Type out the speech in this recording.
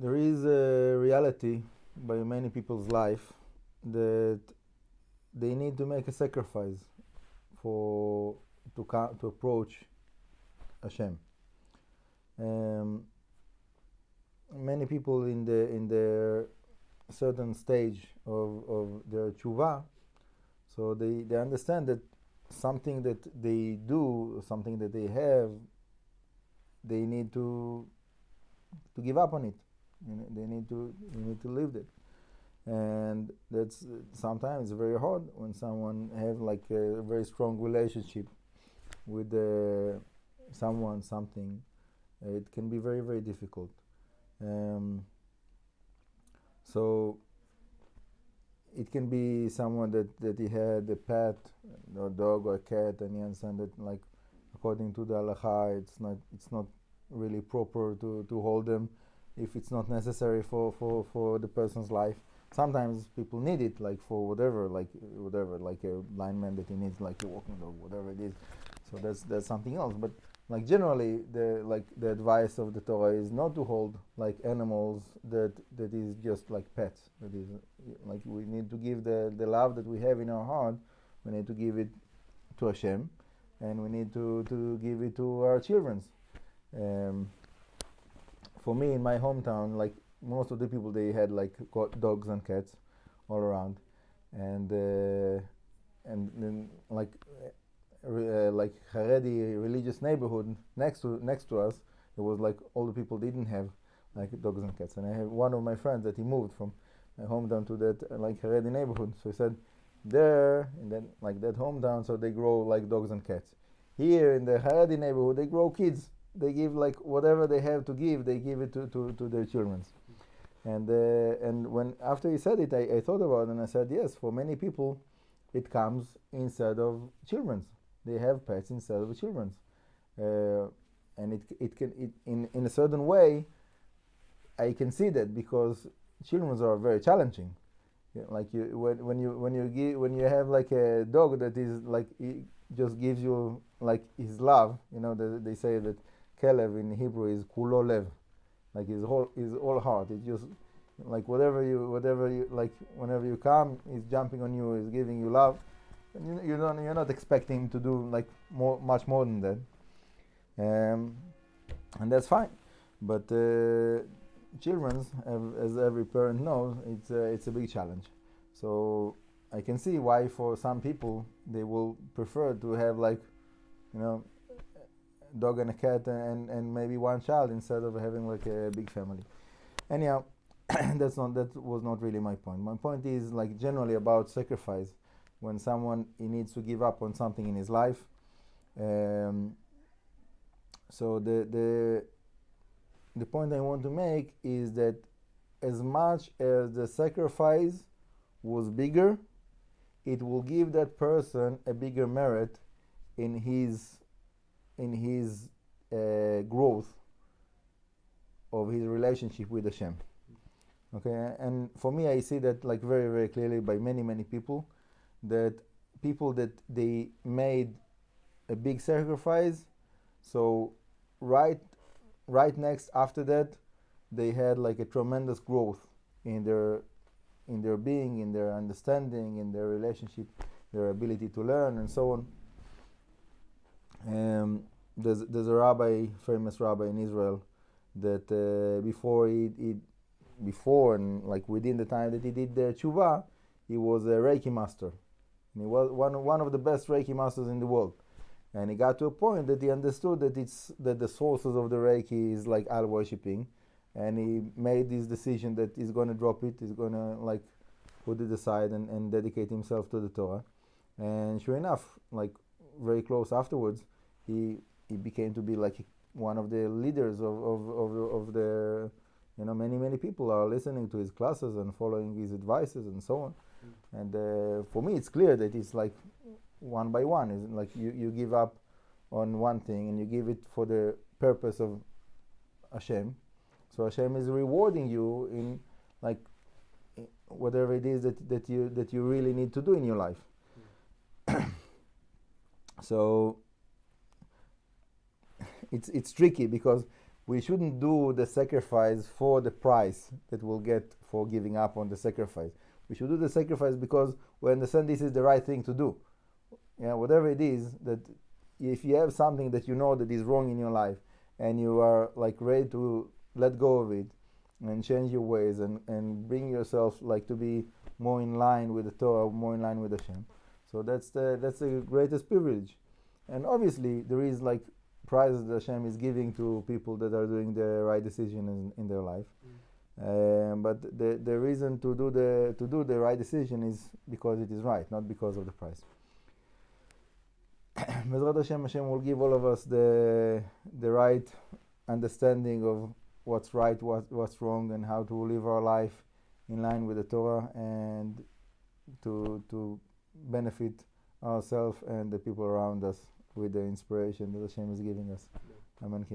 there is a reality by many people's life that they need to make a sacrifice to approach Hashem. Many people in their certain stage of their tshuva, so they understand that something that they do, something that they have, they need to give up on it. They need to live it, and that's sometimes very hard when someone have like a very strong relationship with someone, something. It can be very, very difficult. So it can be someone that he had a pet, a dog or a cat, and he understands that, like, according to the halacha, it's not really proper to hold them if it's not necessary for the person's life. Sometimes people need it, like for whatever, like a blind man that he needs, like a walking dog, whatever it is. So that's something else. But like generally, the advice of the Torah is not to hold like animals that is just like pets. That is like we need to give the love that we have in our heart. We need to give it to Hashem, and we need to give it to our children. For me, in my hometown, like most of the people, they had like dogs and cats all around, and then like Haredi religious neighborhood next to us, it was like all the people didn't have like dogs and cats. And I have one of my friends that he moved from my hometown to that like Haredi neighborhood. So he said there and then like that hometown, so they grow like dogs and cats. Here in the Haredi neighborhood, they grow kids. They give like whatever they have to give, they give it to their children. And when after he said it, I thought about it and I said, yes, for many people, it comes instead of children's. They have pets instead of children's, and it can in a certain way. I can see that because children's are very challenging. Yeah, like when you have like a dog that is like he just gives you like his love. They say that Kelev in Hebrew is kulo lev, like his whole heart. It's just like whatever you like. Whenever you come, he's jumping on you. He's giving you love, and you're not expecting him to do like much more than that, and that's fine. But children, as every parent knows, it's a big challenge. So I can see why for some people they will prefer to have like dog and a cat and maybe one child instead of having like a big family. Anyhow, that was not really my point. My point is like generally about sacrifice. When someone he needs to give up on something in his life. So the point I want to make is that as much as the sacrifice was bigger, it will give that person a bigger merit in his growth of his relationship with Hashem. Okay, and for me, I see that like very, very clearly by many, many people, that they made a big sacrifice. So right next after that, they had like a tremendous growth in their being, in their understanding, in their relationship, their ability to learn, and so on. There's a famous rabbi in Israel, that before and like within the time that he did the tshuva, he was a Reiki master. And he was one of the best Reiki masters in the world. And he got to a point that he understood that the sources of the Reiki is like al worshipping, and he made this decision that he's going to drop it. He's going to like put it aside and dedicate himself to the Torah. And sure enough, like very close afterwards, he became to be like one of the leaders of the many people are listening to his classes and following his advices and so on. And for me, it's clear that it's like one by one. It's like you give up on one thing and you give it for the purpose of Hashem. So Hashem is rewarding you in like whatever it is that you really need to do in your life. So it's tricky because we shouldn't do the sacrifice for the price that we'll get for giving up on the sacrifice. We should do the sacrifice because we understand this is the right thing to do. Yeah, whatever it is, that if you have something that you know that is wrong in your life and you are like ready to let go of it and change your ways and bring yourself like to be more in line with the Torah, more in line with Hashem. So that's the greatest privilege. And obviously there is like prizes that Hashem is giving to people that are doing the right decision in their life. But the reason to do the right decision is because it is right, not because of the price. Bezrat Hashem, Hashem will give all of us the right understanding of what's right, what's wrong, and how to live our life in line with the Torah, and to benefit ourselves and the people around us with the inspiration that Hashem is giving us. Amen.